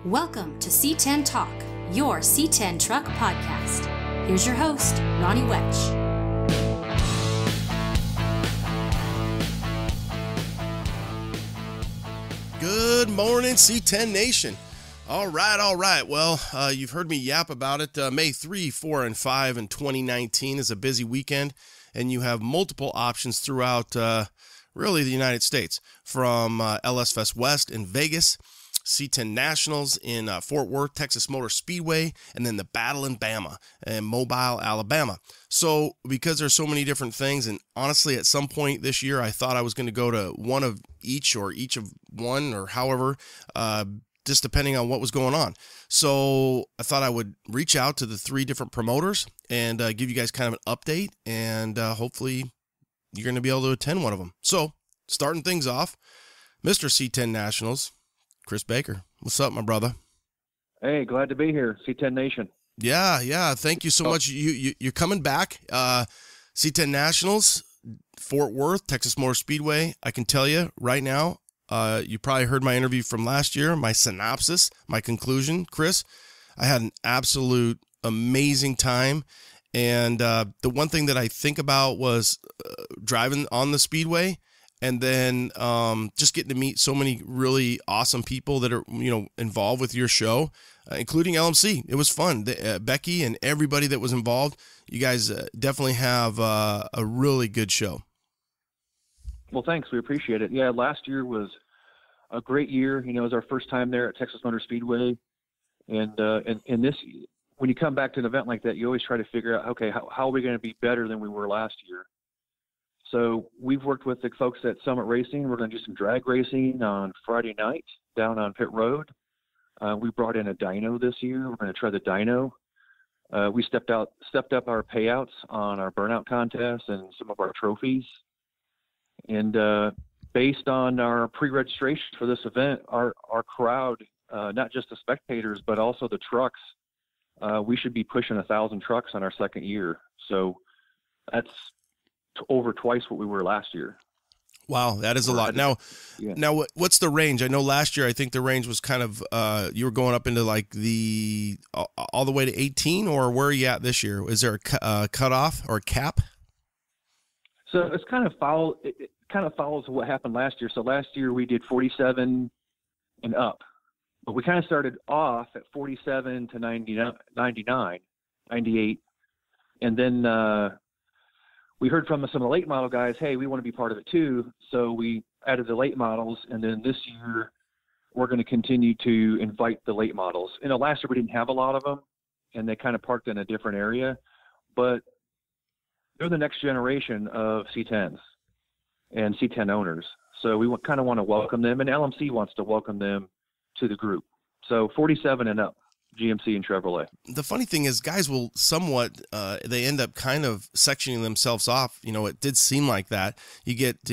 Welcome to C10 Talk, your C10 truck podcast. Here's your host, Ronnie Wetch. Good morning, C10 Nation. All right. Well, you've heard me yap about it. May 3, 4, and 5 in 2019 is a busy weekend, and you have multiple options throughout really the United States, from LS Fest West in Vegas, C10 Nationals in Fort Worth, Texas Motor Speedway, and then the Battle in Bama and Mobile, Alabama. So because there's so many different things, and honestly, at some point this year, I thought I was going to go to one of each or each of one or however, just depending on what was going on. So I thought I would reach out to the three different promoters and give you guys kind of an update, and hopefully you're going to be able to attend one of them. So starting things off, Mr. C10 Nationals, Chris Baker. What's up, my brother? Hey, glad to be here, C10 Nation. Yeah. Thank you so much. You're coming back. C10 Nationals, Fort Worth, Texas Motor Speedway. I can tell you right now, you probably heard my interview from last year, my synopsis, my conclusion, Chris. I had an absolute amazing time. And the one thing that I think about was driving on the speedway, and then just getting to meet so many really awesome people that are, involved with your show, including LMC. It was fun. Becky and everybody that was involved, you guys definitely have a really good show. Well, thanks. We appreciate it. Yeah, last year was a great year. It was our first time there at Texas Motor Speedway. And this, when you come back to an event like that, you always try to figure out, okay, how are we going to be better than we were last year? So we've worked with the folks at Summit Racing. We're going to do some drag racing on Friday night down on Pit Road. We brought in a dyno this year. We're going to try the dyno. We stepped up our payouts on our burnout contests and some of our trophies. And based on our pre-registration for this event, our crowd, not just the spectators, but also the trucks, we should be pushing 1,000 trucks on our second year. So that's over twice what we were last year. Wow, that is a lot. Now, what's the range? I know last year I think the range was kind of you were going up into like the all the way to 18, or where are you at this year? Is there a cutoff or a cap? So it kind of follows what happened last year. So last year we did 47 and up, but we kind of started off at 47 to 99, 98, and then we heard from some of the late model guys, hey, we want to be part of it too. So we added the late models, and then this year we're going to continue to invite the late models. Last year we didn't have a lot of them, and they kind of parked in a different area, but they're the next generation of C10s and C10 owners. So we kind of want to welcome them, and LMC wants to welcome them to the group. So 47 and up. GMC and Chevrolet. The funny thing is, guys will somewhat, they end up kind of sectioning themselves off. It did seem like that. You get,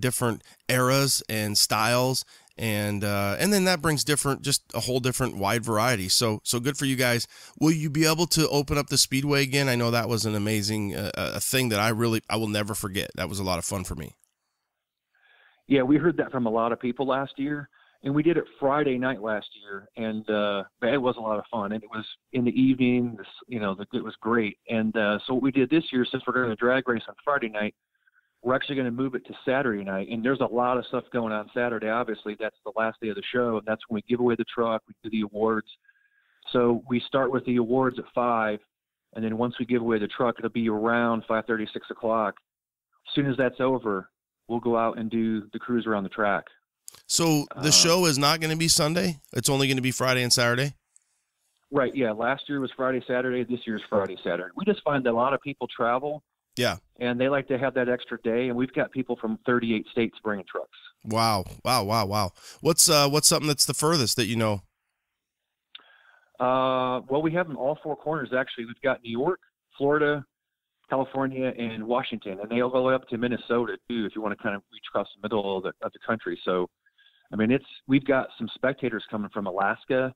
different eras and styles, and then that brings just a whole different wide variety. So good for you guys. Will you be able to open up the Speedway again? I know that was an amazing a thing that I will never forget. That was a lot of fun for me. Yeah, we heard that from a lot of people last year. And we did it Friday night last year, and it was a lot of fun. And it was in the evening, it was great. And so what we did this year, since we're going to drag race on Friday night, we're actually going to move it to Saturday night. And there's a lot of stuff going on Saturday. Obviously, that's the last day of the show, and that's when we give away the truck, we do the awards. So we start with the awards at 5, and then once we give away the truck, it'll be around 5:30, 6 o'clock. As soon as that's over, we'll go out and do the cruise around the track. So the show is not going to be Sunday? It's only going to be Friday and Saturday? Right, yeah. Last year was Friday, Saturday. This year's Friday, Saturday. We just find that a lot of people travel. Yeah. And they like to have that extra day, and we've got people from 38 states bringing trucks. Wow. What's something that's the furthest that you know? Well, we have them all four corners, actually. We've got New York, Florida, California, and Washington, and they all go up to Minnesota, too, if you want to kind of reach across the middle of the country. So, we've got some spectators coming from Alaska,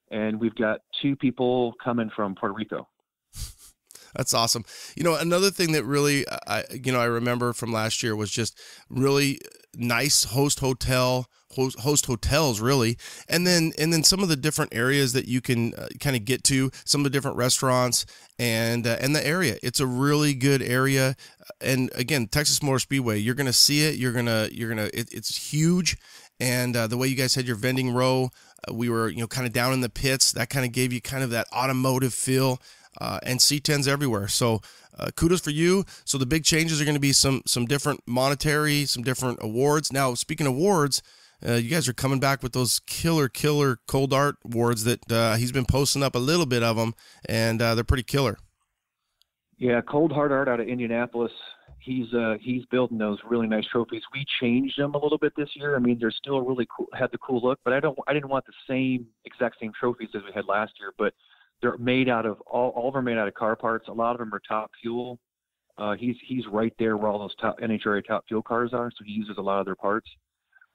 and we've got 2 people coming from Puerto Rico. That's awesome. Another thing that really, I remember from last year was just really nice host hotels really, and then some of the different areas that you can kind of get to, some of the different restaurants and the area. It's a really good area, and again, Texas Motor Speedway, you're gonna see it. It's huge, and the way you guys had your vending row, we were kind of down in the pits. That kind of gave you kind of that automotive feel, and C10s everywhere. So. Kudos for you. So the big changes are going to be some different monetary, some different awards. Now, speaking of awards, you guys are coming back with those killer cold art awards that he's been posting up a little bit of them, and they're pretty killer. Yeah, cold hard art out of Indianapolis. He's building those really nice trophies. We changed them a little bit this year. I mean, they're still really cool, had the cool look, but I didn't want the exact same trophies as we had last year, but they're made out of all of them are made out of car parts. A lot of them are top fuel. He's right there where all those top NHRA top fuel cars are, so he uses a lot of their parts.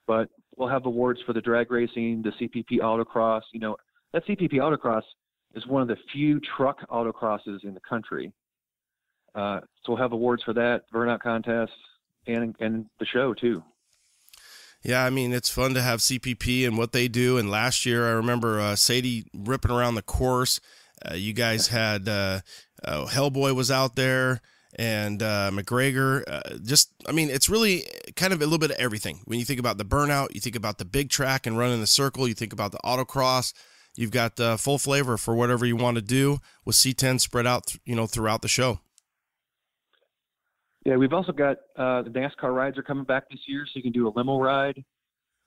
But we'll have awards for the drag racing, the CPP autocross. That CPP autocross is one of the few truck autocrosses in the country. So we'll have awards for that, burnout contests, and the show too. Yeah, I mean, it's fun to have CPP and what they do. And last year, I remember Sadie ripping around the course. You guys had Hellboy was out there, and McGregor. It's really kind of a little bit of everything. When you think about the burnout, you think about the big track and running the circle, you think about the autocross. You've got full flavor for whatever you want to do with C10 spread out, throughout the show. Yeah, we've also got the NASCAR rides are coming back this year, so you can do a limo ride,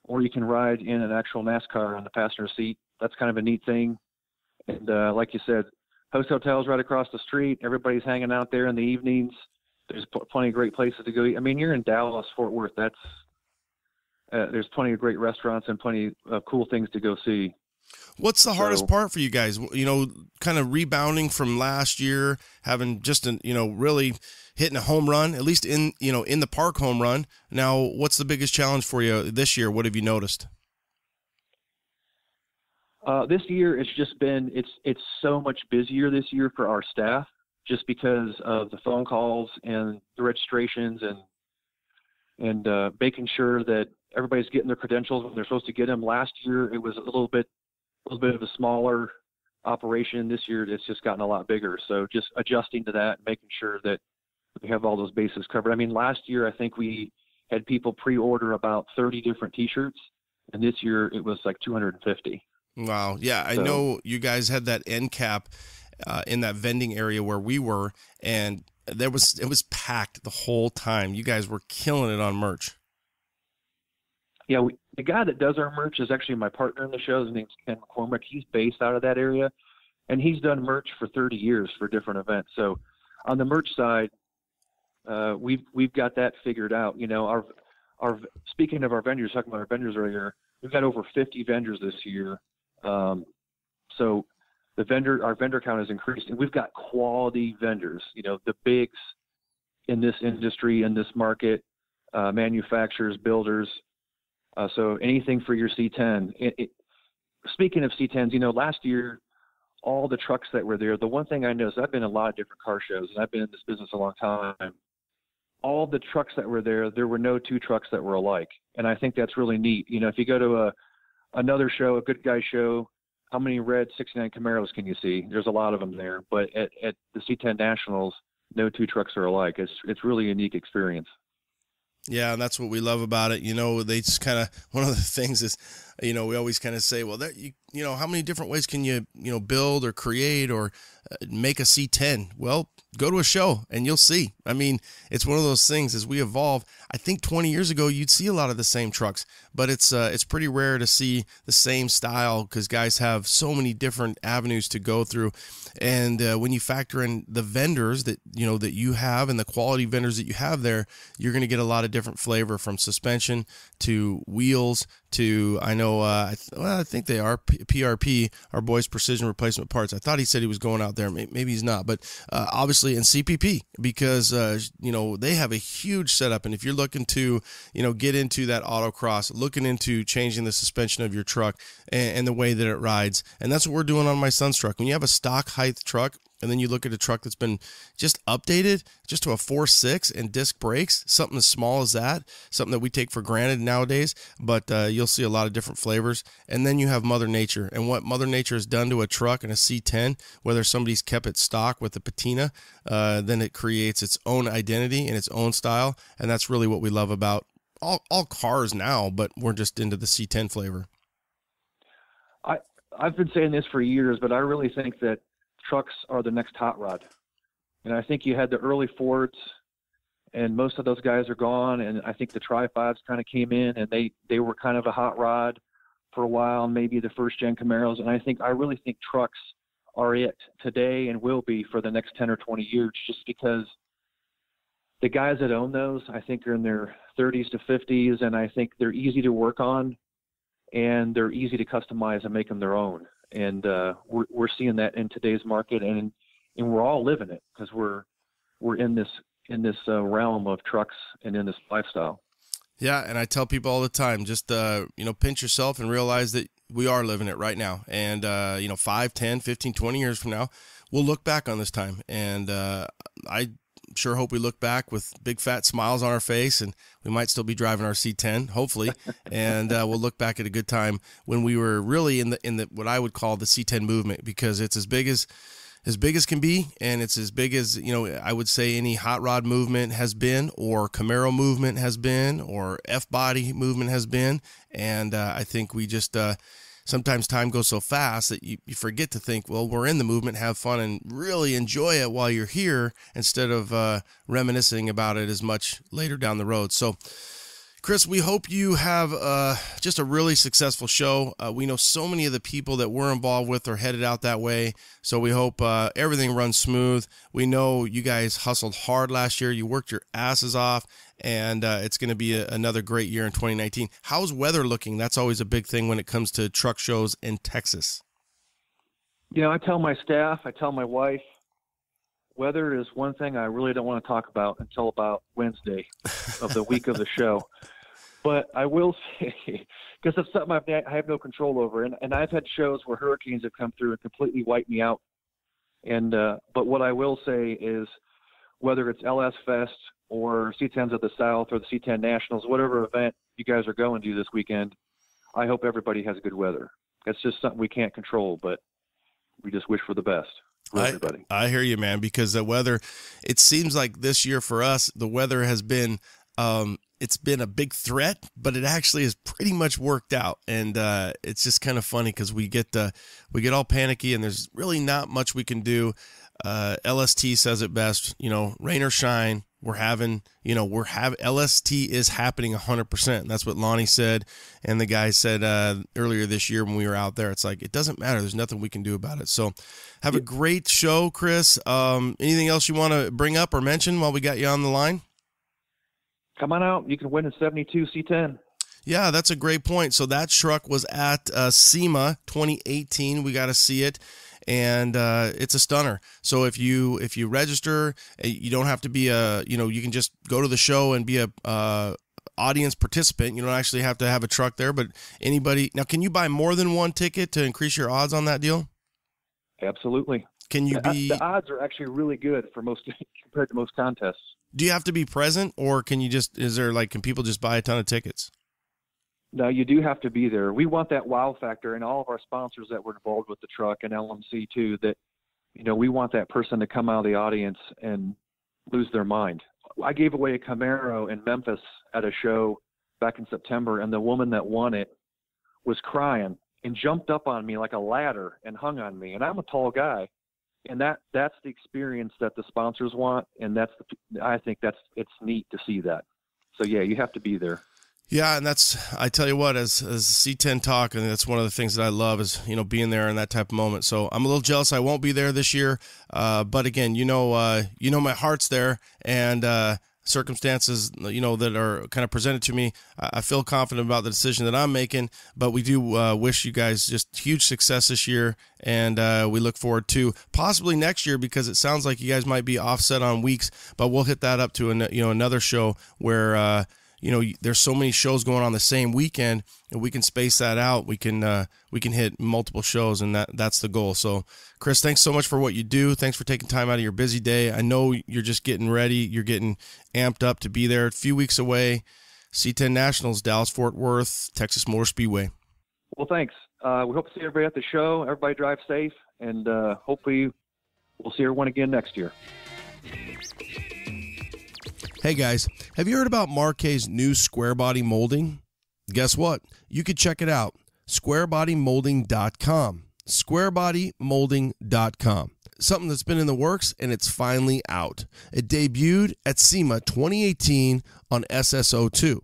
or you can ride in an actual NASCAR on the passenger seat. That's kind of a neat thing. And like you said, host hotels right across the street. Everybody's hanging out there in the evenings. There's plenty of great places to go eat. I mean, you're in Dallas, Fort Worth. There's plenty of great restaurants and plenty of cool things to go see. What's the hardest part for you guys? Kind of rebounding from last year, having just really hitting a home run, at least in the park home run. Now, what's the biggest challenge for you this year? What have you noticed? This year, it's just been it's so much busier this year for our staff, just because of the phone calls and the registrations and making sure that everybody's getting their credentials when they're supposed to get them. Last year, it was a little bit of a smaller operation. This year, it's just gotten a lot bigger. So just adjusting to that, making sure that we have all those bases covered. I mean, last year, I think we had people pre-order about 30 different T-shirts, and this year it was like 250. Wow. Yeah, I know you guys had that end cap in that vending area where we were, and it was packed the whole time. You guys were killing it on merch. Yeah, the guy that does our merch is actually my partner in the show. His name's Ken McCormick. He's based out of that area, and he's done merch for 30 years for different events. So on the merch side, we've got that figured out. Our speaking of our vendors, talking about our vendors earlier, we've got over 50 vendors this year. So our vendor count has increased, and we've got quality vendors, the bigs in this industry, in this market, manufacturers, builders. So anything for your C10. Speaking of C10s, last year, all the trucks that were there, the one thing I noticed, I've been in a lot of different car shows, and I've been in this business a long time. All the trucks that were there were no two trucks that were alike. And I think that's really neat. If you go to another show, a good guy show, how many red 69 Camaros can you see? There's a lot of them there. But at the C10 Nationals, no two trucks are alike. It's really a unique experience. Yeah, and that's what we love about it. They just kind of, one of the things is, we always kind of say, well, how many different ways can you, build or create or make a C10? Well, go to a show and you'll see. I mean, it's one of those things as we evolve. I think 20 years ago, you'd see a lot of the same trucks, but it's pretty rare to see the same style because guys have so many different avenues to go through. And when you factor in the vendors that you have and the quality vendors that you have there, you're going to get a lot of different flavor from suspension to wheels to, I think they are PRP, our boys Precision Replacement Parts. I thought he said he was going out there. Maybe he's not, but obviously in CPP because, they have a huge setup. And if you're looking to, get into that autocross, looking into changing the suspension of your truck and the way that it rides, and that's what we're doing on my son's truck. When you have a stock height truck, And then you look at a truck that's been just updated just to a 4.6 and disc brakes, something as small as that, something that we take for granted nowadays, but you'll see a lot of different flavors. And then you have Mother Nature, and what Mother Nature has done to a truck and a C10, whether somebody's kept it stock with the patina, then it creates its own identity and its own style, and that's really what we love about all cars now, but we're just into the C10 flavor. I've been saying this for years, but I really think that trucks are the next hot rod. And I think you had the early Fords, and most of those guys are gone. And I think the Tri-5s kind of came in, and they were kind of a hot rod for a while, maybe the first-gen Camaros. And I really think trucks are it today and will be for the next 10 or 20 years, just because the guys that own those, I think, are in their 30s to 50s, and I think they're easy to work on, and they're easy to customize and make them their own. And we're seeing that in today's market, and we're all living it because we're in this realm of trucks and in this lifestyle. Yeah, and I tell people all the time, just pinch yourself and realize that we are living it right now. And 5, 10, 15, 20 years from now, we'll look back on this time, and I sure hope we look back with big fat smiles on our face, and we might still be driving our C10, hopefully, and we'll look back at a good time when we were really in the what I would call the C10 movement, because it's as big as can be, and it's as big as I would say any hot rod movement has been, or Camaro movement has been, or F-body movement has been, and I think we just sometimes time goes so fast that you forget to think, well, we're in the movement, have fun, and really enjoy it while you're here, instead of reminiscing about it as much later down the road. So, Chris, we hope you have just a really successful show. We know so many of the people that we're involved with are headed out that way, so we hope everything runs smooth. We know you guys hustled hard last year. You worked your asses off, and it's going to be another great year in 2019. How's weather looking? That's always a big thing when it comes to truck shows in Texas. I tell my staff, I tell my wife, weather is one thing I really don't want to talk about until about Wednesday of the week of the show. But I will say, because it's something I have no control over, and I've had shows where hurricanes have come through and completely wiped me out. And but what I will say is, whether it's LS Fest or C10s of the South or the C10 Nationals, whatever event you guys are going to this weekend, I hope everybody has good weather. That's just something we can't control, but we just wish for the best for everybody. I hear you, man, because the weather, it seems like this year for us, the weather has been it's been a big threat, but it actually has pretty much worked out. And it's just kind of funny because we get all panicky, and there's really not much we can do. LST says it best, rain or shine, LST is happening 100%. And that's what Lonnie said. And the guy said earlier this year when we were out there, it's like, it doesn't matter. There's nothing we can do about it. So have a great show, Chris. Anything else you want to bring up or mention while we got you on the line? Come on out. You can win a 72 C10. Yeah, that's a great point. So that truck was at SEMA 2018. We got to see it. And it's a stunner. So if you register, you don't have to be you can just go to the show and be a audience participant. You don't actually have to have a truck there, but anybody. Now, can you buy more than one ticket to increase your odds on that deal? Absolutely. Can you be? The odds are actually really good for most compared to most contests. Do you have to be present, or can you just? Is there can people just buy a ton of tickets? No, you do have to be there. We want that wow factor, and all of our sponsors that were involved with the truck and LMC too, that, we want that person to come out of the audience and lose their mind. I gave away a Camaro in Memphis at a show back in September, and the woman that won it was crying and jumped up on me like a ladder and hung on me. And I'm a tall guy, and that's the experience that the sponsors want. And I think it's neat to see that. So yeah, you have to be there. Yeah, and I tell you what, as C10 talk, and that's one of the things that I love is, being there in that type of moment. So I'm a little jealous I won't be there this year. But again, my heart's there, and circumstances, that are kind of presented to me, I feel confident about the decision that I'm making. But we do wish you guys just huge success this year, and we look forward to possibly next year, because it sounds like you guys might be offset on weeks, but we'll hit that up to another show where there's so many shows going on the same weekend, and we can space that out. We can hit multiple shows, and that's the goal. So, Chris, thanks so much for what you do. Thanks for taking time out of your busy day. I know you're just getting ready. You're getting amped up to be there. A few weeks away, C10 Nationals, Dallas-Fort Worth, Texas Motor Speedway. Well, thanks. We hope to see everybody at the show. Everybody drive safe, and hopefully we'll see everyone again next year. Hey guys, have you heard about Marque's new square body molding? Guess what? You could check it out. Squarebodymolding.com. Squarebodymolding.com. Something that's been in the works, and it's finally out. It debuted at SEMA 2018 on SSO2.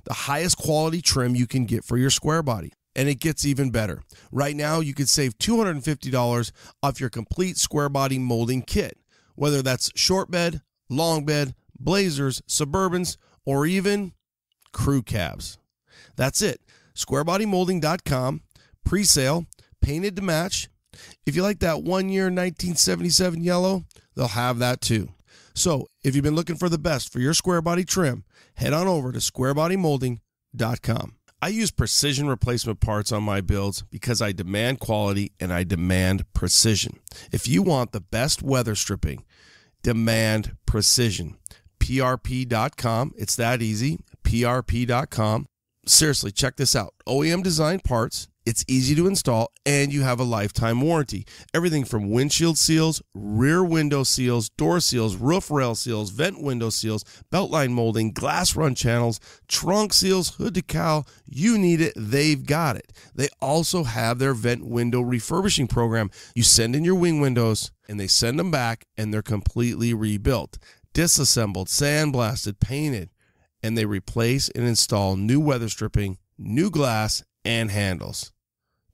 The highest quality trim you can get for your square body. And it gets even better. Right now, you could save $250 off your complete square body molding kit. Whether that's short bed, long bed, Blazers, Suburbans, or even crew cabs. That's it. Squarebodymolding.com. Pre-sale, painted to match. If you like that 1 year 1977 yellow, they'll have that too. So if you've been looking for the best for your square body trim, head on over to squarebodymolding.com. I use precision replacement parts on my builds because I demand quality and I demand precision. If you want the best weather stripping, demand precision. PRP.com. It's that easy. PRP.com. Seriously, check this out. OEM designed parts. It's easy to install, and you have a lifetime warranty. Everything from windshield seals, rear window seals, door seals, roof rail seals, vent window seals, beltline molding, glass run channels, trunk seals, hood decal. You need it, they've got it. They also have their vent window refurbishing program. You send in your wing windows, and they send them back, and they're completely rebuilt, disassembled, sandblasted, painted, and they replace and install new weather stripping, new glass, and handles.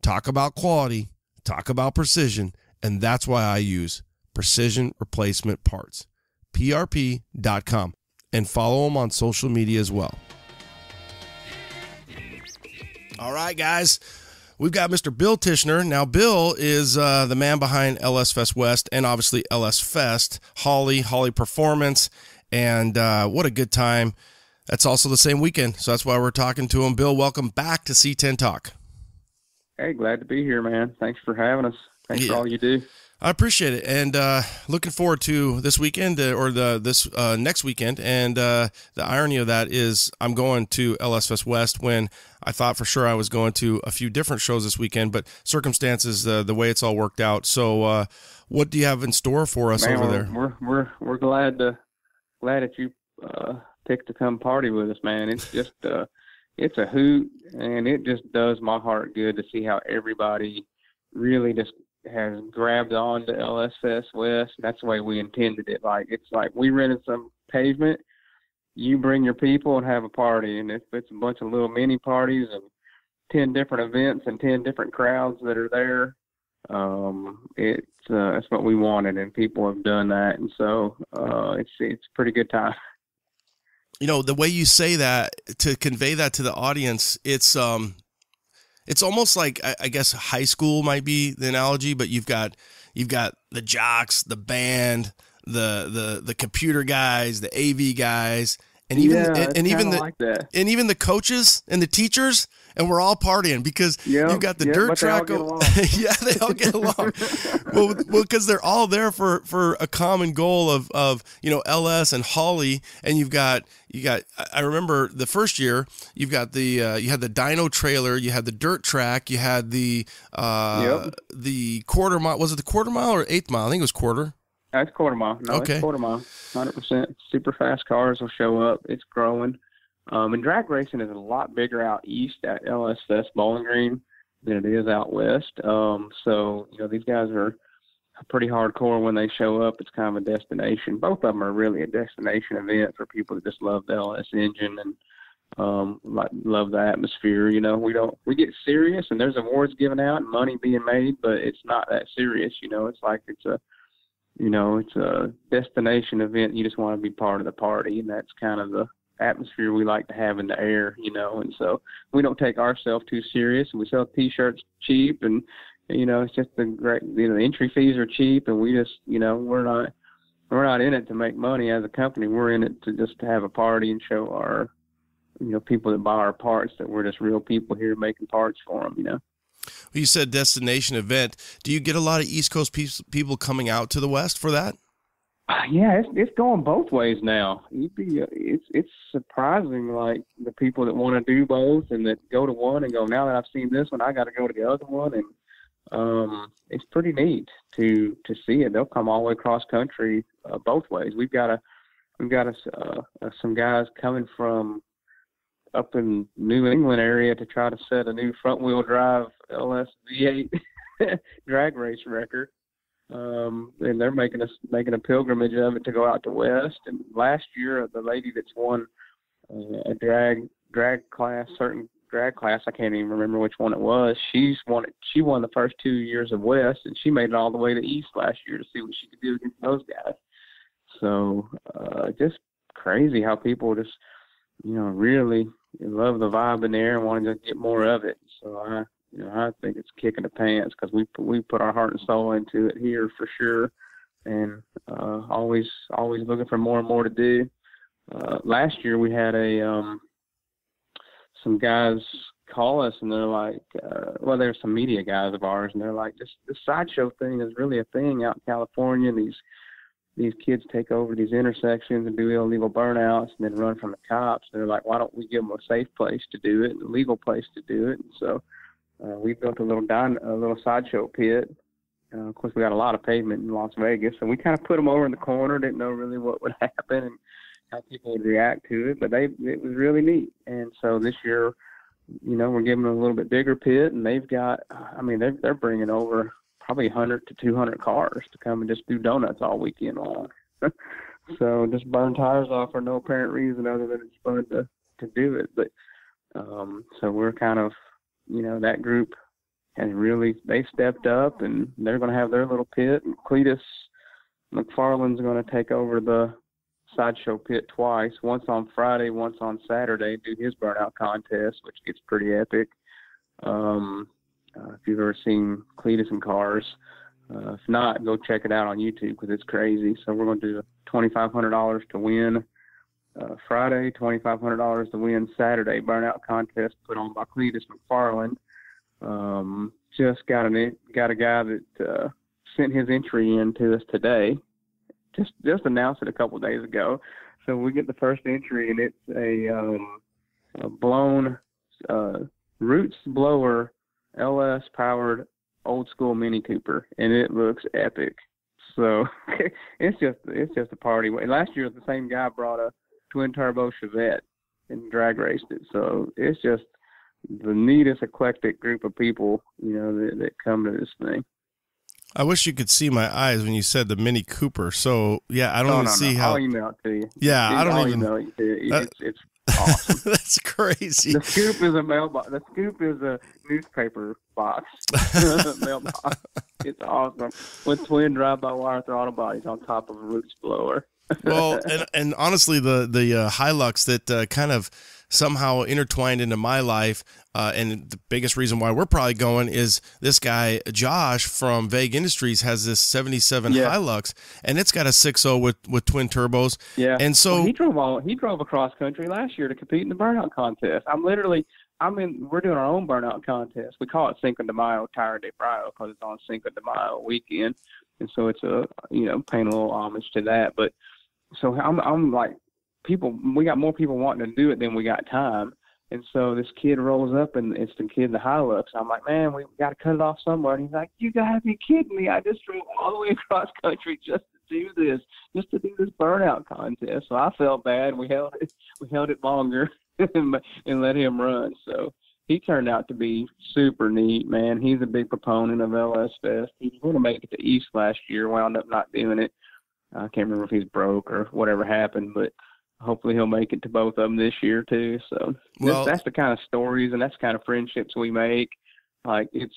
Talk about quality, talk about precision, and that's why I use Precision Replacement Parts. PRP.com. And follow them on social media as well. All right, guys. We've got Mr. Bill Tishner. Now, Bill is the man behind LS Fest West and obviously LS Fest, Holley Performance, and what a good time. That's also the same weekend, so that's why we're talking to him. Bill, welcome back to C10 Talk. Hey, glad to be here, man. Thanks for having us. Thanks for all you do. I appreciate it, and looking forward to this weekend or this next weekend. And the irony of that is I'm going to LS Fest West when I thought for sure I was going to a few different shows this weekend, but circumstances, the way it's all worked out. So, what do you have in store for us over there? We're glad that you picked to come party with us, man. It's just it's a hoot, and it just does my heart good to see how everybody really just has grabbed on to LS Fest West. That's the way we intended it. It's like we rented some pavement, you bring your people and have a party, and if it's a bunch of little mini parties and 10 different events and 10 different crowds that are there, it's what we wanted, and people have done that, and so it's a pretty good time. You know, the way you say that, to convey that to the audience, it's almost like, I guess high school might be the analogy, but you've got the jocks, the band, the computer guys, the AV guys, and even even the coaches and the teachers, and we're all partying because you've got the dirt track. Yeah, they all get along. well, because they're all there for a common goal of LS and Holley, and you got. I remember the first year you had the dyno trailer, you had the dirt track, you had the quarter mile. Was it the quarter mile or eighth mile? I think it was quarter. That's quarter mile. No, okay. It's quarter mile. 100%. Super fast cars will show up. It's growing. And drag racing is a lot bigger out east at LS Fest Bowling Green than it is out west. So these guys are pretty hardcore when they show up. It's kind of a destination. Both of them are really a destination event for people that just love the LS engine and love the atmosphere. We get serious, and there's awards given out and money being made, but it's not that serious. It's like it's a destination event. You just want to be part of the party, and that's kind of the atmosphere we like to have in the air, and so we don't take ourselves too serious. We sell T-shirts cheap, and it's just the entry fees are cheap, and we just we're not in it to make money as a company. We're in it to just have a party and show people that buy our parts, that we're just real people here making parts for them, Well, you said destination event. Do you get a lot of East Coast people coming out to the West for that? Yeah, it's going both ways now. It's surprising, like the people that want to do both and that go to one and go, now that I've seen this one, I got to go to the other one, and it's pretty neat to see it. They'll come all the way across country both ways. We've got some guys coming from up in New England area to try to set a new front wheel drive LS V8 drag race record. And they're making a pilgrimage of it to go out to West. And last year, the lady that's won a certain drag class, I can't even remember which one it was. She won the first 2 years of West, and she made it all the way to East last year to see what she could do against those guys. So just crazy how people just really love the vibe in there and want to get more of it. So I think it's kicking the pants because we put our heart and soul into it here for sure, and always looking for more and more to do. Last year we had some guys call us, and they're like, there's some media guys of ours, and they're like, this sideshow thing is really a thing out in California. And these kids take over these intersections and do illegal burnouts and then run from the cops. And they're like, why don't we give them a safe place to do it, a legal place to do it? And so we built a little sideshow pit. Of course, we got a lot of pavement in Las Vegas, and we kind of put them over in the corner. Didn't know really what would happen and how people would react to it, but it was really neat. And so this year, we're giving them a little bit bigger pit, and they've got, they're bringing over probably 100 to 200 cars to come and just do donuts all weekend long. So just burn tires off for no apparent reason other than it's fun to do it. But so we're kind of, that group has really, they stepped up, and they're going to have their little pit. And Cletus McFarland's going to take over the sideshow pit twice, once on Friday, once on Saturday, do his burnout contest, which gets pretty epic. If you've ever seen Cletus in cars, if not, go check it out on YouTube because it's crazy. So we're going to do $2,500 to win Friday, $2,500 to win Saturday burnout contest put on by Cletus McFarland. Just got a guy that sent his entry in to us today. Just announced it a couple of days ago. So we get the first entry, and it's a blown Roots blower LS powered old school Mini Cooper, and it looks epic. So it's just a party. Last year the same guy brought a twin turbo Chevette and drag raced it. So it's just the neatest eclectic group of people, that come to this thing. I wish you could see my eyes when you said the Mini Cooper. So yeah, I don't even see how. I'll email it to you. Yeah, I don't even know. It's awesome. That's crazy. The Scoop is a mailbox. The Scoop is a newspaper box. Mailbox. It's awesome. With twin drive-by-wire throttle bodies on top of a Roots blower. Well, and honestly, the Hilux that kind of somehow intertwined into my life, and the biggest reason why we're probably going is this guy Josh from Vague Industries has this 77 Hilux, and it's got a 6.0 with twin turbos. Yeah, and so he drove across country last year to compete in the burnout contest. We're doing our own burnout contest. We call it Cinco de Mayo Tire de Mayo because it's on Cinco de Mayo weekend, and so it's paying a little homage to that. But so I'm like, we got more people wanting to do it than we got time. And so this kid rolls up, and it's the kid in the Hilux. I'm like, man, we got to cut it off somewhere. And he's like, you got to be kidding me. I just drove all the way across country just to do this burnout contest. So I felt bad. We held it longer and let him run. So he turned out to be super neat, man. He's a big proponent of LS Fest. He was going to make it to East last year, wound up not doing it. I can't remember if he's broke or whatever happened, but hopefully he'll make it to both of them this year too. So that's the kind of stories and that's the kind of friendships we make. Like it's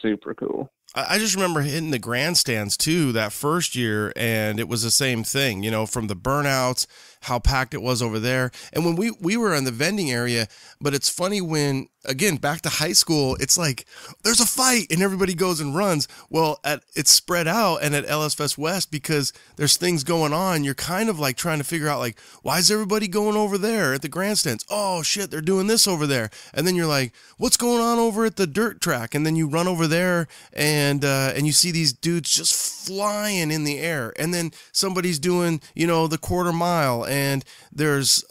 super cool. I just remember hitting the grandstands too that first year, and it was the same thing, from the burnouts, how packed it was over there. And when we were in the vending area, but it's funny when again, back to high school, it's like there's a fight and everybody goes and runs. Well, it's spread out, and at LS Fest West, because there's things going on, you're kind of like trying to figure out, like, why is everybody going over there at the grandstands? Oh shit, they're doing this over there. And then you're like, what's going on over at the dirt track? And then you run over there, and you see these dudes just flying in the air. And then somebody's doing, the quarter mile, and there is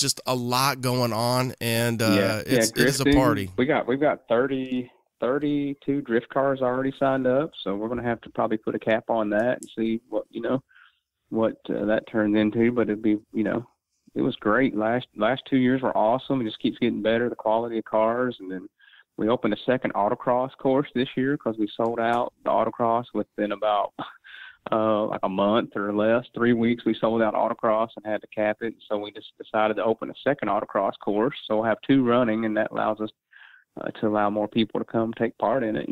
just a lot going on, and it is a party. We've got 32 drift cars already signed up, so we're going to have to probably put a cap on that and see what that turns into. But it'd be, it was great. Last 2 years were awesome. It just keeps getting better, the quality of cars. And then we opened a second autocross course this year because we sold out the autocross within about like a month or less. 3 weeks we sold out autocross and had to cap it. So we just decided to open a second autocross course. So we'll have 2 running, and that allows us to allow more people to come take part in it,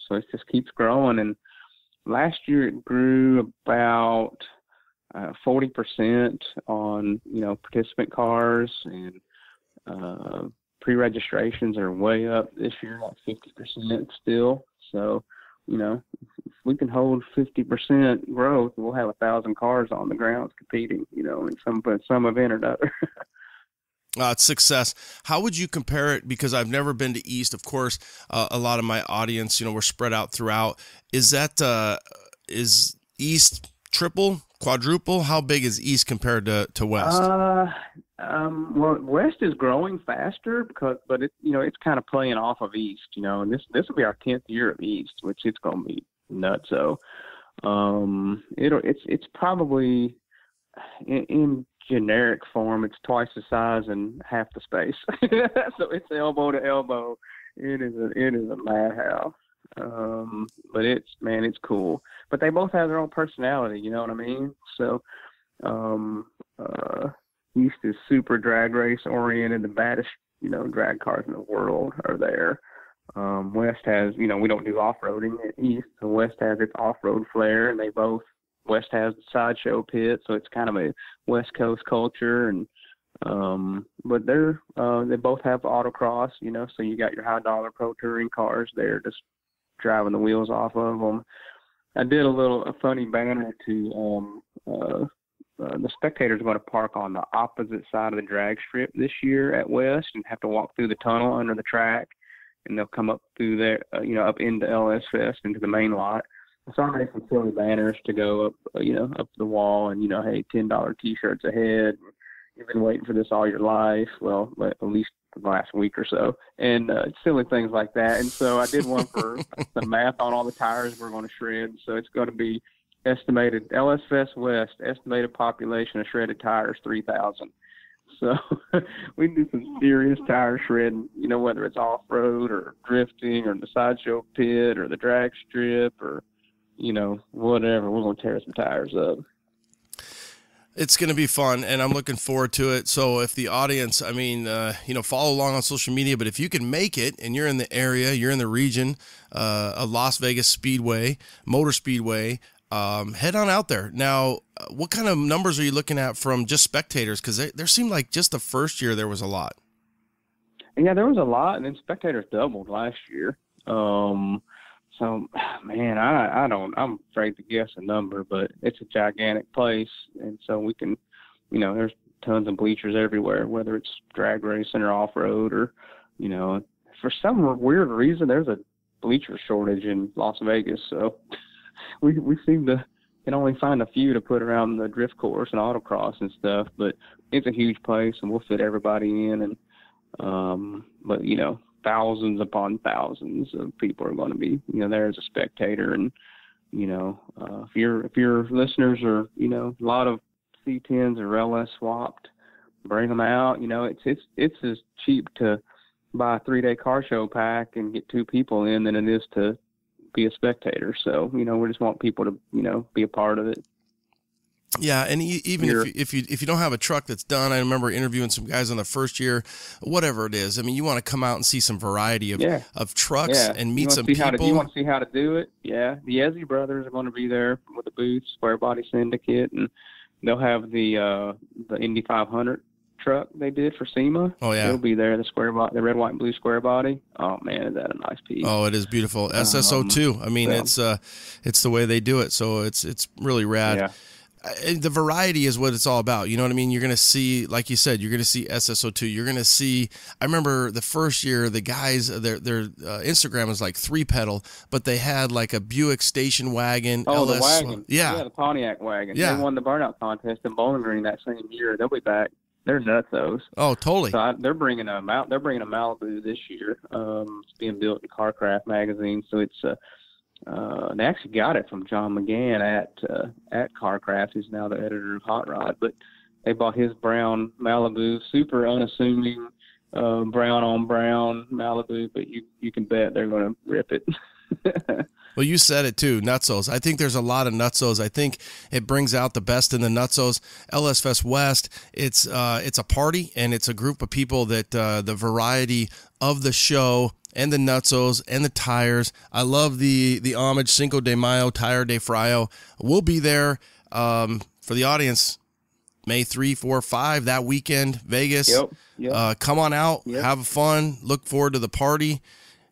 So it just keeps growing. And last year it grew about 40% on, participant cars, and pre-registrations are way up this year, like 50% still. So, if we can hold 50% growth, we'll have 1,000 cars on the grounds competing, in some event or another. It's success. How would you compare it? Because I've never been to East. Of course, a lot of my audience, we're spread out throughout. Is East triple, quadruple? How big is East compared to West? Well, West is growing faster but it's kind of playing off of East, and this will be our 10th year of East, which it's going to be nuts. So, it's probably in generic form, it's twice the size and half the space. So it's elbow to elbow. It is a madhouse. But it's cool. But they both have their own personality, you know what I mean? So, East is super drag race oriented. The baddest, drag cars in the world are there. West has, we don't do off-roading at East, so West has its off-road flair, and West has the sideshow pit, so it's kind of a West Coast culture, and but they both have autocross, so you got your high dollar pro touring cars there, just driving the wheels off of them. I did a funny banner to the spectators are going to park on the opposite side of the drag strip this year at West and have to walk through the tunnel under the track, and they'll come up through there, up into LS Fest, into the main lot. So I made some silly banners to go up, up the wall, and, hey, $10 T-shirts ahead. You've been waiting for this all your life. Well, at least the last week or so, and silly things like that. And so I did one for the math on all the tires we're going to shred. So it's going to be estimated LS Fest West, estimated population of shredded tires, 3,000. So we do some serious tire shredding, whether it's off-road or drifting or the sideshow pit or the drag strip or, whatever. We're going to tear some tires up. It's going to be fun, and I'm looking forward to it. So if the audience, follow along on social media, but if you can make it and you're in the area, you're in the region, a Las Vegas Speedway, Motor Speedway, head on out there. Now, what kind of numbers are you looking at from just spectators? Because there seemed like just the first year there was a lot. Yeah, there was a lot, and then spectators doubled last year. So, man, I'm afraid to guess a number, but it's a gigantic place. And so we can, there's tons of bleachers everywhere, whether it's drag racing or off-road or, for some weird reason, there's a bleacher shortage in Las Vegas. So we seem to can only find a few to put around the drift course and autocross and stuff, but it's a huge place and we'll fit everybody in. And, but, thousands upon thousands of people are going to be, there as a spectator. And, if your listeners are, a lot of C10s or LS swapped, bring them out. It's as cheap to buy a 3-day car show pack and get 2 people in than it is to be a spectator. So, we just want people to, be a part of it. Yeah, and even if you don't have a truck that's done, I remember interviewing some guys on the first year, whatever it is. I mean, you want to come out and see some variety of trucks and meet some people. You want to see how to do it? Yeah, the Ezzy brothers are going to be there with the booth, Square Body Syndicate, and they'll have the Indy 500 truck they did for SEMA. Oh yeah, it'll be there. The square body, the red, white, and blue square body. Oh man, is that a nice piece? Oh, it is beautiful. SSO2. I mean, it's the way they do it. So it's really rad. Yeah. The variety is what it's all about. You know what I mean? You're going to see, like you said, you're going to see SSO2. You're going to see, I remember the first year, the guys, their Instagram was like 3-pedal, but they had like a Buick station wagon. Oh, LS, the wagon. Yeah. Yeah, the Pontiac wagon. Yeah. They won the burnout contest in Bowling Green that same year. They'll be back. They're nutsos. Oh, totally. So they're bringing a Malibu this year. It's being built in Carcraft magazine. So it's they actually got it from John McGann at Carcraft, who's now the editor of Hot Rod. But they bought his brown Malibu, super unassuming, brown on brown Malibu. But you can bet they're going to rip it. Well, you said it too, nutsos. I think there's a lot of nutsos. I think it brings out the best in the nutsos. LS Fest West, it's a party, and it's a group of people that the variety of the show and the nutsos and the tires. I love the homage Cinco de Mayo, Tire de Frio. We'll be there for the audience May 3, 4, 5, that weekend, Vegas. Yep. Come on out, have fun, look forward to the party.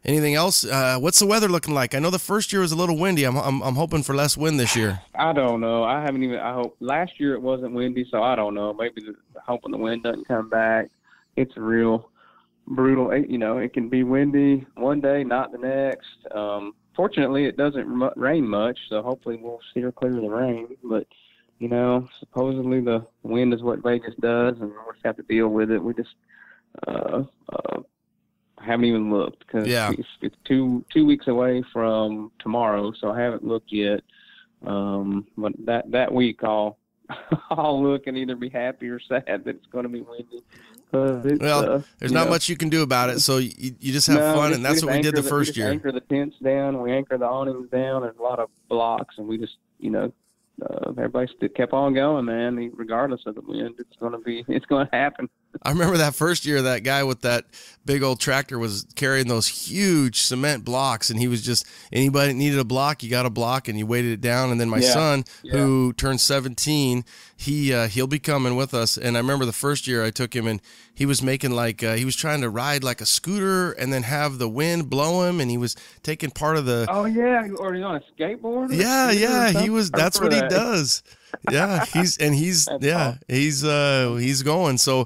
Anything else? What's the weather looking like? I know the first year was a little windy. I'm hoping for less wind this year. I don't know. I hope last year it wasn't windy, so I don't know. Maybe hoping the wind doesn't come back. It's real brutal. You know, it can be windy one day, not the next. Fortunately, it doesn't rain much, so hopefully we'll steer clear of the rain. But you know, supposedly the wind is what Vegas does, and we'll just have to deal with it. We just haven't even looked because it's 2 weeks away from tomorrow, so I haven't looked yet. But that week I'll look and either be happy or sad that it's going to be windy. There's not much you can do about it, so you just have fun, and that's what we did the first year. We anchor the tents down, we anchor the awnings down. There's a lot of blocks, and we just, everybody kept on going, man. Regardless of the wind, it's going to happen. I remember that first year, that guy with that big old tractor was carrying those huge cement blocks, and he was just, anybody that needed a block, you got a block, and you weighted it down. And then my son, who turned 17, he'll be coming with us. And I remember the first year I took him, and he was making he was trying to ride like a scooter and then have the wind blow him, and he was taking part of the. Oh yeah, or he's on a skateboard. Yeah, he was. That's what he does. Yeah, he's going. So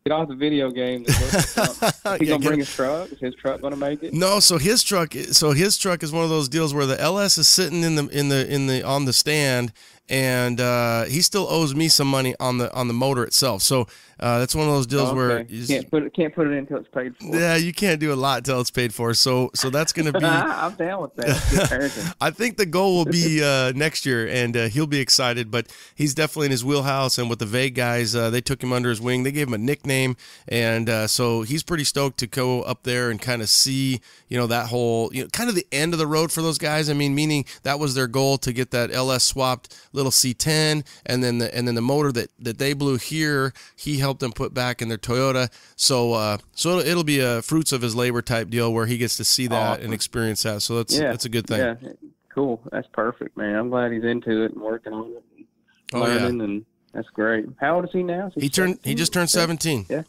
get off the video game. He's gonna bring his truck. Is his truck gonna make it? No. So his truck is one of those deals where the LS is sitting on the stand, and he still owes me some money on the motor itself. So that's one of those deals where you can't put it in until it's paid for. Yeah, you can't do a lot until it's paid for. So that's going to be. I'm down with that. I think the goal will be next year, and he'll be excited. But he's definitely in his wheelhouse. And with the Vague guys, they took him under his wing. They gave him a nickname, and so he's pretty stoked to go up there and kind of see, that whole, kind of the end of the road for those guys. I mean, meaning that was their goal, to get that LS swapped little C10, and then the motor that they blew here, he helped them put back in their Toyota. So it'll be a fruits of his labor type deal where he gets to see that and experience that. So that's a good thing. Yeah, cool. That's perfect, man. I'm glad he's into it and working on it and learning, and that's great. How old is he now? He just turned 17. Yeah.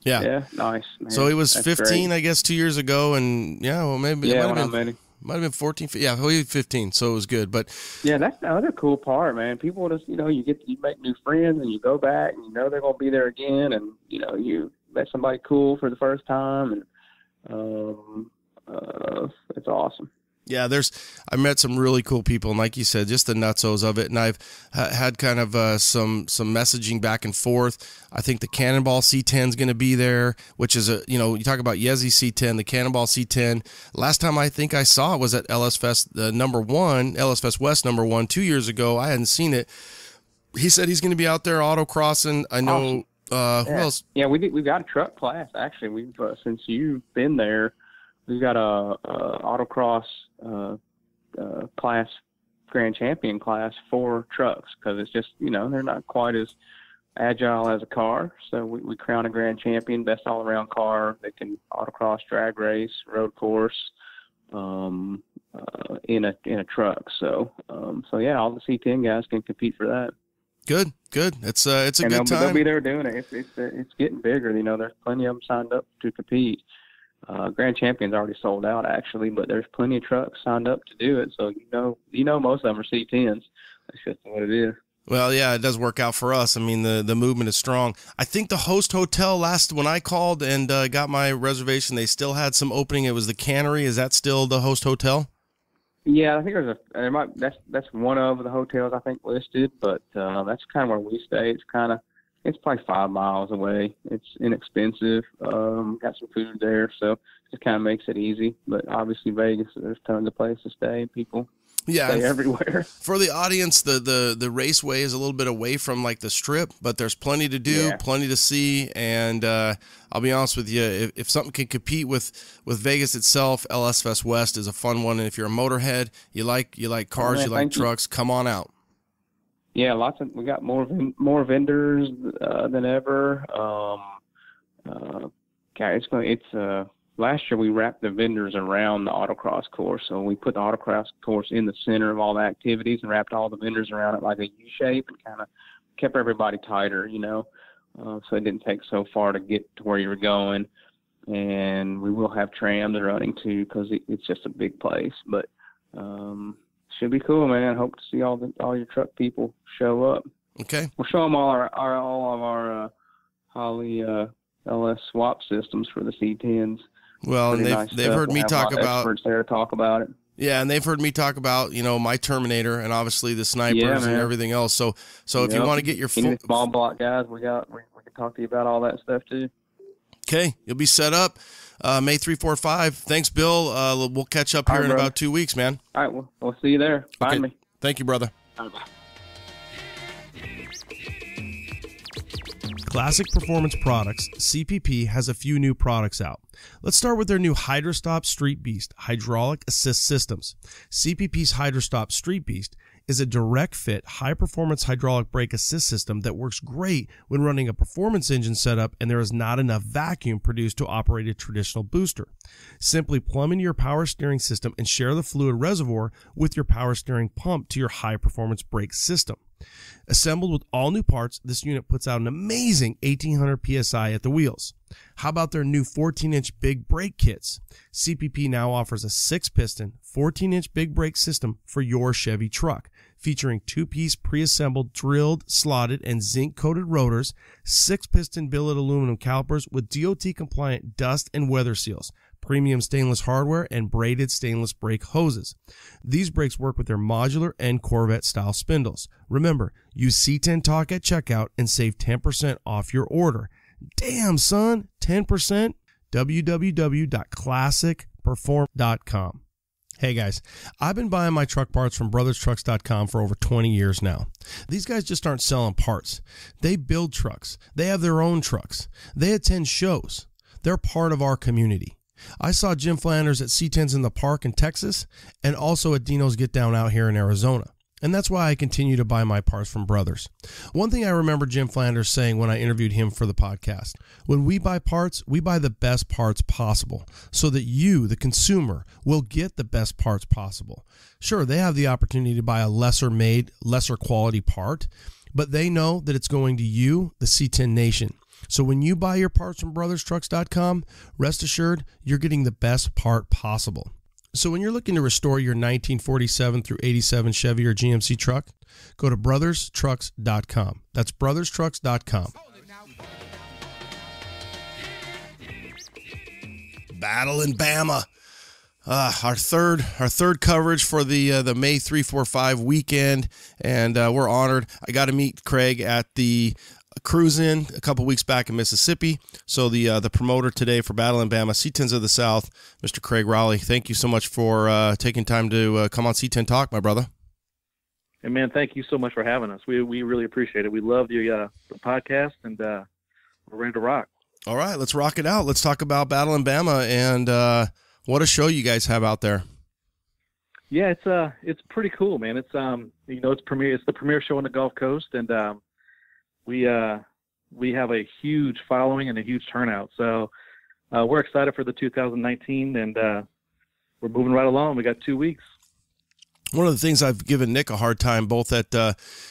Yeah, nice. Man. So he was that's 15, great. I guess, 2 years ago, and maybe might have been 14. Yeah, he was 15, so it was good. But yeah, that's the other cool part, man. People just, you make new friends, and you go back, and they're gonna be there again, and you met somebody cool for the first time, and it's awesome. Yeah, I met some really cool people, and like you said, just the nutsos of it. And I've had kind of some messaging back and forth. I think the Cannonball C10 is going to be there, which is you talk about Yezi C10, the Cannonball C10. Last time I think I saw it was at LS Fest, the LS Fest West #1 2 years ago. I hadn't seen it. He said he's going to be out there autocrossing. I know. Awesome. Who else? Yeah, we've got a truck class actually. We've since you've been there, we've got a autocross class, grand champion class for trucks, because it's just they're not quite as agile as a car. So we crown a grand champion, best all around car. They can autocross, drag race, road course, in a truck. So yeah, all the C10 guys can compete for that. Good. It's a good time. They'll be there doing it. It's getting bigger. There's plenty of them signed up to compete. Grand Champion's already sold out actually, but there's plenty of trucks signed up to do it. So most of them are C10s. That's just what it is. Well, yeah, it does work out for us. I mean, the movement is strong. I think the host hotel when I called and got my reservation, they still had some opening. It was the Cannery. Is that still the host hotel? Yeah, I think that's one of the hotels I think listed, but that's kind of where we stay. It's probably 5 miles away. It's inexpensive. Got some food there, so it kind of makes it easy. But obviously Vegas, there's tons of places to stay. People stay everywhere. For the audience, the raceway is a little bit away from like the Strip, but there's plenty to do, plenty to see. And I'll be honest with you, if something can compete with Vegas itself, LS Fest West is a fun one. And if you're a motorhead, you like cars, you like trucks, come on out. Yeah, we got more vendors than ever. Last year we wrapped the vendors around the autocross course, so we put the autocross course in the center of all the activities and wrapped all the vendors around it like a U shape and kind of kept everybody tighter, so it didn't take so far to get to where you were going. And we will have trams running too because it's just a big place, but. Should be cool, man. Hope to see all your truck people show up. Okay. We'll show them all of our Holley LS swap systems for the C10s. Well, and they've heard me talk about experts there to talk about it. Yeah, and they've heard me talk about my Terminator and obviously the snipers and everything else. So if you want to get your small block guys, we can talk to you about all that stuff too. Okay, you'll be set up. May 3, 4, 5. Thanks, Bill. We'll catch up here in about 2 weeks, man. All right, we'll see you there. Find me. Thank you, brother. All right, bye. Classic Performance Products, CPP, has a few new products out. Let's start with their new Hydra Stop Street Beast hydraulic assist systems. CPP's Hydra Stop Street Beast is a direct fit, high-performance hydraulic brake assist system that works great when running a performance engine setup and there is not enough vacuum produced to operate a traditional booster. Simply plumb into your power steering system and share the fluid reservoir with your power steering pump to your high-performance brake system. Assembled with all new parts, this unit puts out an amazing 1800 PSI at the wheels. How about their new 14-inch big brake kits? CPP now offers a 6-piston, 14-inch big brake system for your Chevy truck, featuring 2-piece pre-assembled drilled, slotted, and zinc-coated rotors, 6-piston billet aluminum calipers with DOT-compliant dust and weather seals, premium stainless hardware, and braided stainless brake hoses. These brakes work with their modular and Corvette-style spindles. Remember, use C10 Talk at checkout and save 10% off your order. Damn, son, 10%? www.classicperform.com. Hey guys, I've been buying my truck parts from brotherstrucks.com for over 20 years now. These guys just aren't selling parts. They build trucks. They have their own trucks. They attend shows. They're part of our community. I saw Jim Flanders at C10s in the Park in Texas and also at Dino's Get Down out here in Arizona. And that's why I continue to buy my parts from Brothers. One thing I remember Jim Flanders saying when I interviewed him for the podcast: when we buy parts, we buy the best parts possible so that you, the consumer, will get the best parts possible. Sure, they have the opportunity to buy a lesser made, lesser quality part, but they know that it's going to you, the C10 Nation. So when you buy your parts from brotherstrucks.com, rest assured you're getting the best part possible. So when you're looking to restore your 1947 through 87 Chevy or GMC truck, go to brotherstrucks.com. That's brotherstrucks.com. Battle in Bama. Our third coverage for the May 3, 4, 5 weekend, and we're honored. I got to meet Craig at the cruise-in a couple weeks back in Mississippi. So the promoter today for Battle in Bama, C10s of the South, Mr. Craig Rowley, thank you so much for taking time to come on C10 Talk, my brother. Hey, man, thank you so much for having us. We really appreciate it. We love the podcast, and we're ready to rock. All right, let's rock it out. Let's talk about Battle in Bama and what a show you guys have out there. Yeah, it's pretty cool, man. It's it's the premier show on the Gulf Coast, and we have a huge following and a huge turnout. So we're excited for the 2019, and we're moving right along. We got 2 weeks. One of the things I've given Nick a hard time, both at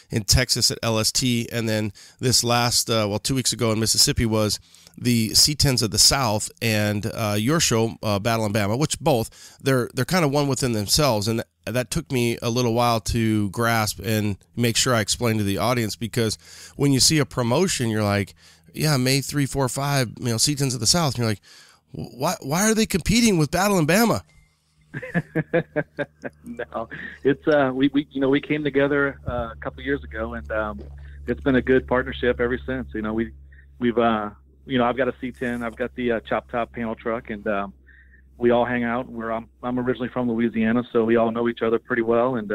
in Texas at LST, and then this last 2 weeks ago in Mississippi, was the C10s of the South and your show, Battle in Bama, which both they're kind of one within themselves, and that took me a little while to grasp and make sure I explained to the audience, because when you see a promotion, you're like, yeah, May 3, 4, 5, C10s of the South, and you're like, why are they competing with Battle in Bama? No, it's we came together a couple of years ago, and it's been a good partnership ever since. We've I've got a C10, I've got the chop top panel truck, and we all hang out. I'm originally from Louisiana, so we all know each other pretty well, and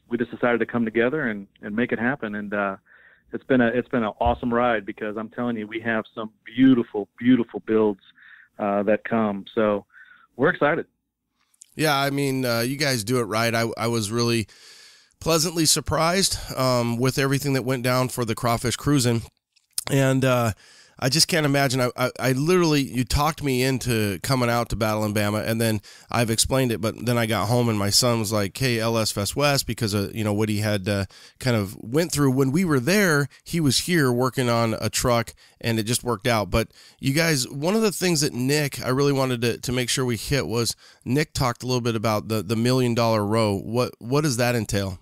we just decided to come together and make it happen. And it's been an awesome ride, because I'm telling you, we have some beautiful builds that come. So we're excited. Yeah, I mean, you guys do it right. I was really pleasantly surprised with everything that went down for the Crawfish Cruising. And I just can't imagine. I literally, you talked me into coming out to Battle in Bama, and then I've explained it, but then I got home and my son was like, hey, LS Fest West, because of, what he had kind of went through. When we were there, he was here working on a truck, and it just worked out. But you guys, one of the things that Nick, I really wanted to make sure we hit, was Nick talked a little bit about the $1 million row. What does that entail?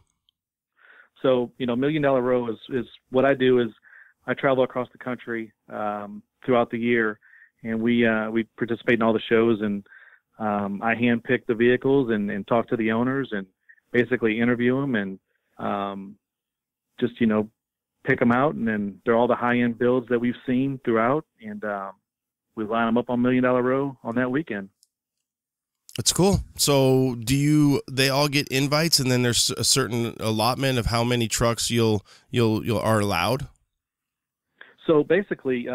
So, $1 million row is what I do. Is I travel across the country throughout the year, and we participate in all the shows, and I handpick the vehicles and talk to the owners and basically interview them, and just pick them out, and then they're all the high-end builds that we've seen throughout, and we line them up on $1 million row on that weekend. That's cool. So they all get invites, and then there's a certain allotment of how many trucks you'll are allowed? So basically,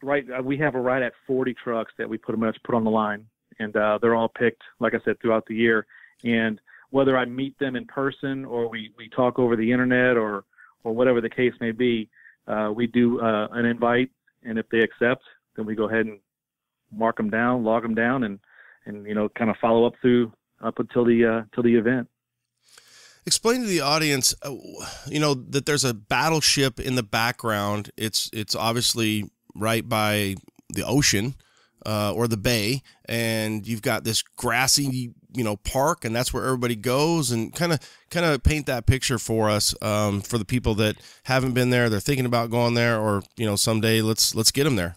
we have a right at 40 trucks that we put on the line, and they're all picked, like I said, throughout the year. And whether I meet them in person or we talk over the internet or whatever the case may be, we do an invite, and if they accept, then we go ahead and mark them down, log them down, and kind of follow up until the event. Explain to the audience, that there's a battleship in the background. It's obviously right by the ocean or the bay, and you've got this grassy, park, and that's where everybody goes. And kind of paint that picture for us, for the people that haven't been there, they're thinking about going there, or someday let's get them there.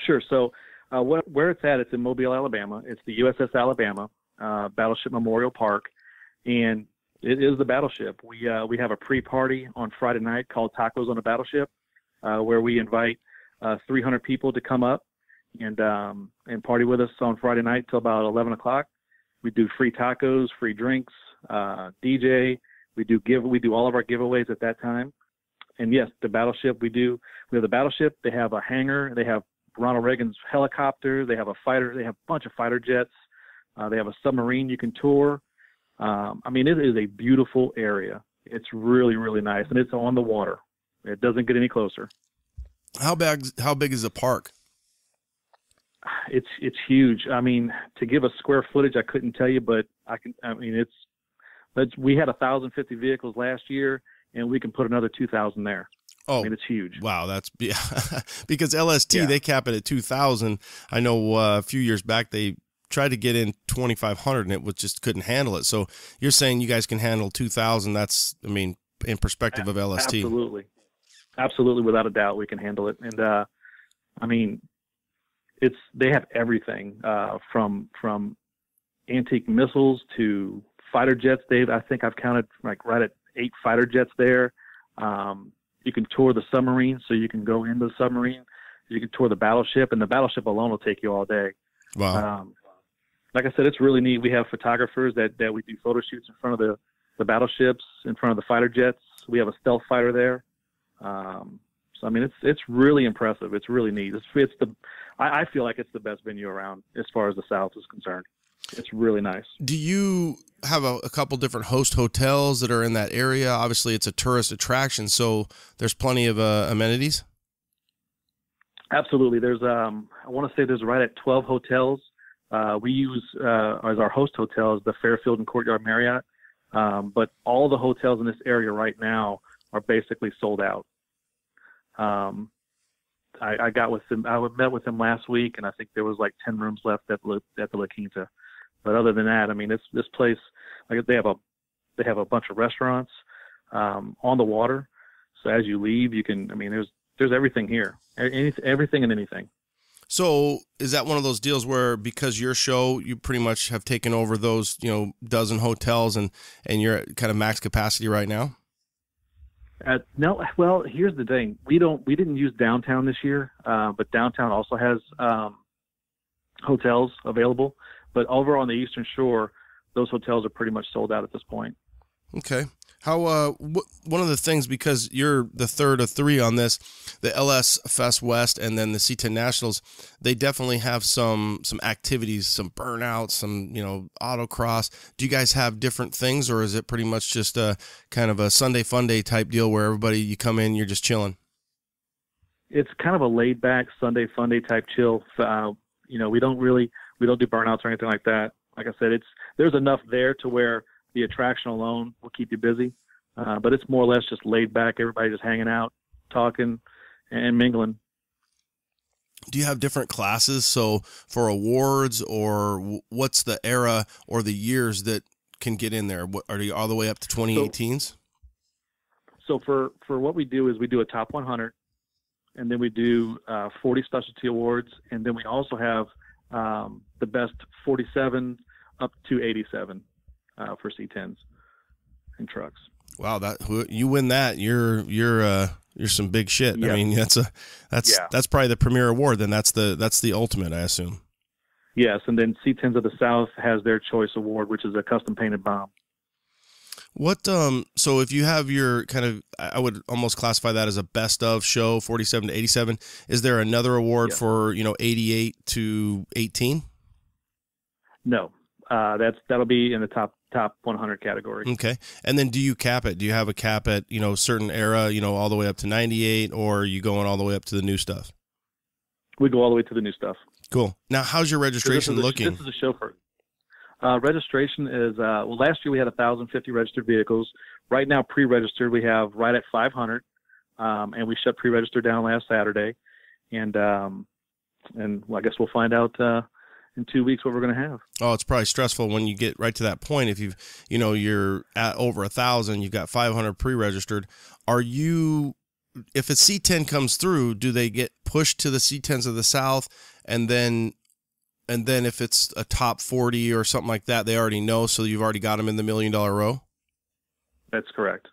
Sure. So where it's at, it's in Mobile, Alabama. It's the USS Alabama Battleship Memorial Park, and it is the battleship. We have a pre-party on Friday night called Tacos on the Battleship, where we invite 300 people to come up and party with us on Friday night till about 11 o'clock. We do free tacos, free drinks, DJ. We do all of our giveaways at that time. And yes, the battleship, we have the battleship. They have a hangar. They have Ronald Reagan's helicopter. They have a fighter. They have a bunch of fighter jets. They have a submarine you can tour. It is a beautiful area. It's really, really nice, and it's on the water. It doesn't get any closer. How big is the park? It's huge. To give a square footage, I couldn't tell you, but we had 1,050 vehicles last year, and we can put another 2,000 there. Oh, it's huge. Wow, because LST, They cap it at 2,000. I know a few years back they tried to get in 2,500, and it just couldn't handle it. So you're saying you guys can handle 2,000? That's, in perspective of LST. Absolutely, without a doubt, we can handle it. And they have everything from antique missiles to fighter jets. I think I've counted right at 8 fighter jets there. You can tour the submarine, so you can go into the submarine. You can tour the battleship, and the battleship alone will take you all day. Wow. Like I said, it's really neat. We have photographers that we do photo shoots in front of the battleships, in front of the fighter jets. We have a stealth fighter there. It's really impressive. It's really neat. I feel like it's the best venue around as far as the South is concerned. It's really nice. Do you have a couple different host hotels that are in that area? Obviously, it's a tourist attraction, so there's plenty of amenities. Absolutely. There's I want to say there's right at 12 hotels We use as our host hotels the Fairfield and Courtyard Marriott, but all the hotels in this area right now are basically sold out. I got with them. I met with them last week, and I think there was like 10 rooms left at the La Quinta. But other than that, I mean, this place, like they have a bunch of restaurants on the water. So as you leave, you can. I mean, there's everything here, everything and anything. So is that one of those deals where because your show, you pretty much have taken over those, dozen hotels and you're at kind of max capacity right now? No, well, here's the thing. We didn't use downtown this year, but downtown also has hotels available. But over on the Eastern Shore, those hotels are pretty much sold out at this point. Okay. How one of the things, because you're the third of three on this, the LS Fest West and then the C10 Nationals, they definitely have some activities, some burnouts, some autocross. Do you guys have different things, or is it pretty much just a kind of a Sunday fun day type deal where you come in, you're just chilling? It's kind of a laid back Sunday fun day type chill. We don't do burnouts or anything like that. Like I said, there's enough there to where the attraction alone will keep you busy, but it's more or less just laid back. Everybody just hanging out, talking, and mingling. Do you have different classes? So for awards, or what's the era or the years that can get in there? Are you all the way up to 2018s? So for what we do is we do a top 100, and then we do 40 specialty awards, and then we also have the best 47 up to 87. For C10s and trucks. Wow, you win that, you're some big shit. Yeah. I mean, that's probably the premier award. Then that's the ultimate, I assume. Yes, and then C10s of the South has their choice award, which is a custom painted bomb. What so if you have your kind of, I would almost classify that as a best of show, 47 to 87. Is there another award for 88 to 18? No, that'll be in the top 100 category. Okay. And then do you cap it? Do you have a cap at, certain era, all the way up to 98, or are you going all the way up to the new stuff? We go all the way to the new stuff. Cool. Now, how's your registration looking? This is a show for registration is, last year we had 1,050 registered vehicles. Right now, pre-registered, we have right at 500. And we shut pre-register down last Saturday. And I guess we'll find out, in 2 weeks what we're going to have. Oh, it's probably stressful when you get right to that point. If you're at over 1,000, you've got 500 pre-registered. If a C10 comes through, do they get pushed to the C10s of the South? And then if it's a top 40 or something like that, they already know. So you've already got them in the $1 million row. That's correct.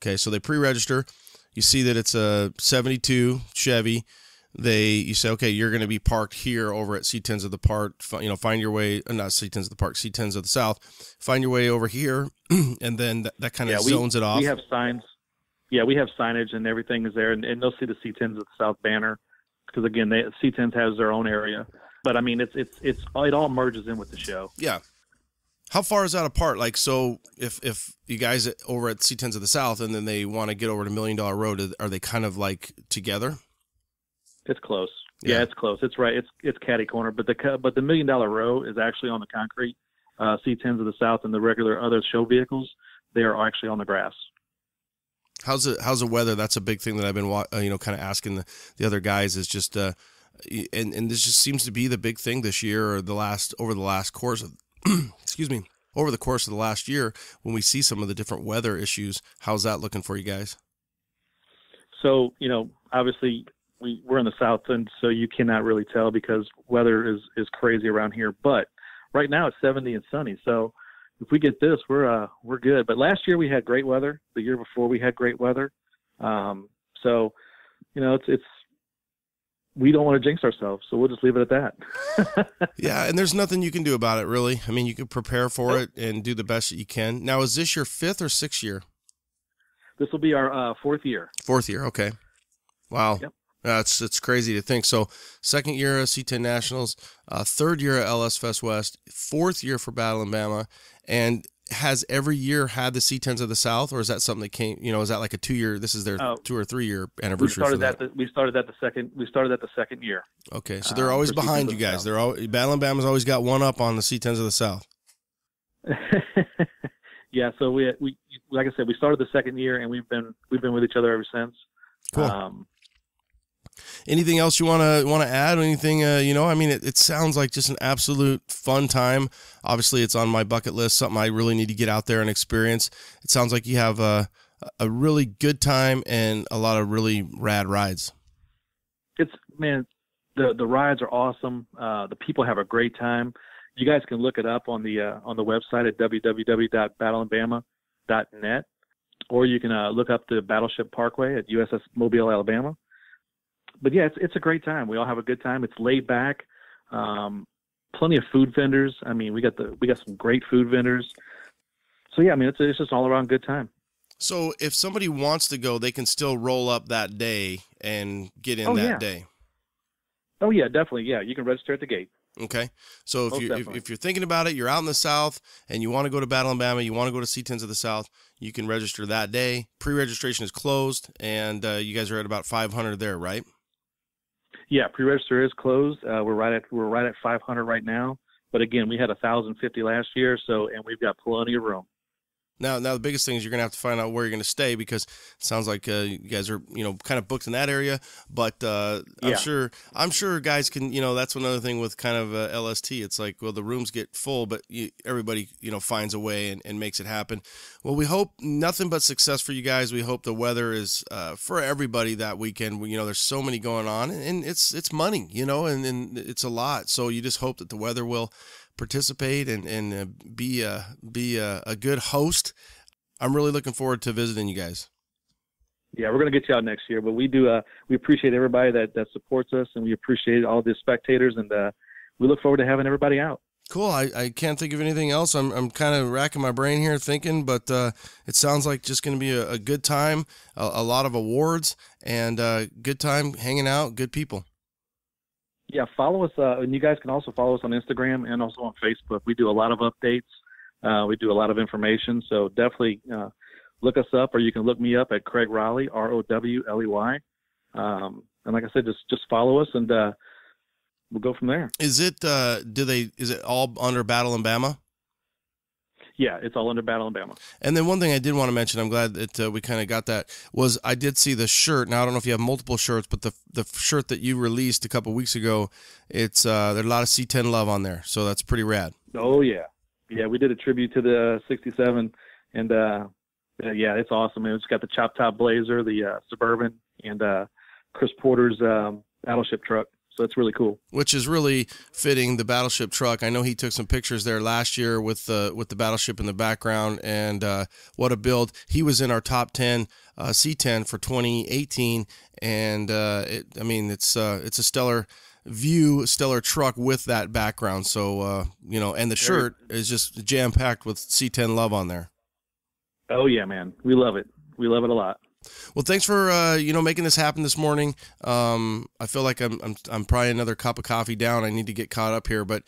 Okay. So they pre-register, you see that it's a 72 Chevy. You say, okay, you're going to be parked here over at C10s of the Park, find your way, not C10s of the Park, C10s of the South, find your way over here. And then that kind of zones it off. We have signs. Yeah, we have signage and everything is there, and they'll see the C10s of the South banner because again, C10s has their own area, but I mean, it all merges in with the show. Yeah. How far is that apart? Like, so if you guys over at C10s of the South and then they want to get over to $1 Million Road, are they kind of like together? It's close. Yeah, it's close. It's right. It's catty corner, but the $1 Million Row is actually on the concrete. C10s of the South and the regular other show vehicles, they are actually on the grass. How's the weather? That's a big thing that I've been kind of asking the other guys is just and this just seems to be the big thing this year or over the course of over the course of the last year when we see some of the different weather issues. How's that looking for you guys? So obviously. We're in the South, and so you cannot really tell because weather is crazy around here. But right now it's 70 and sunny. So if we get this, we're good. But last year we had great weather. The year before we had great weather. So it's we don't want to jinx ourselves, so we'll just leave it at that. Yeah, and there's nothing you can do about it, really. I mean, you can prepare for it and do the best that you can. Now, is this your 5th or 6th year? This will be our 4th year. 4th year, okay. Wow. Yep. It's crazy to think. So 2nd year at C10 Nationals, 3rd year at LS Fest West, 4th year for Battle in Bama, and has every year had the C10s of the South, or is that something that came? Is that like a 2-year? This is their 2 or 3 year anniversary. We started that the second year. Okay, so they're always behind you guys. They're all Battle and Bama's always got one up on the C10s of the South. Yeah, so we like I said, we started the second year, and we've been with each other ever since. Cool. Anything else you want to add? Anything, it sounds like just an absolute fun time. Obviously, it's on my bucket list, something I really need to get out there and experience. It sounds like you have a really good time and a lot of really rad rides. The rides are awesome. The people have a great time. You guys can look it up on the website at www.battleandbama.net, or you can look up the Battleship Parkway at USS Mobile, Alabama. But yeah, it's a great time. We all have a good time. It's laid back. Plenty of food vendors. I mean, we got some great food vendors. So yeah, I mean, it's just all around good time. So if somebody wants to go, they can still roll up that day and get in that day. Oh yeah, definitely. Yeah, you can register at the gate. Okay. So if you're thinking about it, you're out in the South and you want to go to Battle and Bama, you want to go to C10s of the South, you can register that day. Pre-registration is closed, and you guys are at about 500 there, right? Yeah, pre-register is closed. We're right at 500 right now. But again, we had 1,050 last year, and we've got plenty of room. Now the biggest thing is you're going to have to find out where you're going to stay, because it sounds like you guys are, kind of booked in that area. But I'm sure guys can, that's another thing with kind of LST. It's like, well, the rooms get full, but everybody, finds a way and makes it happen. Well, we hope nothing but success for you guys. We hope the weather is for everybody that weekend. There's so many going on, and it's money, and it's a lot. So you just hope that the weather will participate and be a good host. I'm really looking forward to visiting you guys. Yeah, we're going to get you out next year, but we appreciate everybody that supports us, and we appreciate all the spectators, and we look forward to having everybody out. Cool. I can't think of anything else. I'm kind of racking my brain here thinking, but it sounds like just going to be a good time, a lot of awards, and good time hanging out, good people. Yeah, follow us, and you guys can also follow us on Instagram and also on Facebook. We do a lot of updates. We do a lot of information, so definitely look us up, or you can look me up at Craig Rowley, Rowley. And like I said, just follow us, and we'll go from there. Is it all under Battle and Bama? Yeah, it's all under Battle and Bama. And then one thing I did want to mention, I'm glad that we kind of got that, was I did see the shirt. Now, I don't know if you have multiple shirts, but the shirt that you released a couple weeks ago, it's there's a lot of C10 love on there, so that's pretty rad. Oh, yeah. Yeah, we did a tribute to the 67, and yeah, it's awesome. It's got the Chop Top Blazer, the Suburban, and Chris Porter's Battleship truck. So it's really cool. Which is really fitting, the Battleship truck. I know he took some pictures there last year with the Battleship in the background, and what a build. He was in our top 10 C10 for 2018, and it's a stellar view, stellar truck with that background. So, and the shirt is just jam-packed with C10 love on there. Oh, yeah, man. We love it. We love it a lot. Well, thanks for making this happen this morning. I feel like I'm probably another cup of coffee down. I need to get caught up here, but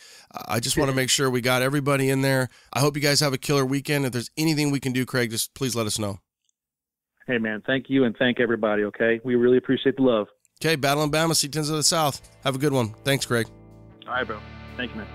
I just want to make sure we got everybody in there. I hope you guys have a killer weekend. If there's anything we can do, Craig, just please let us know. Hey, man, thank you, and thank everybody, okay? We really appreciate the love. Okay, Battle and Bama, C10s of the South. Have a good one. Thanks, Craig. All right, bro. Thank you, man.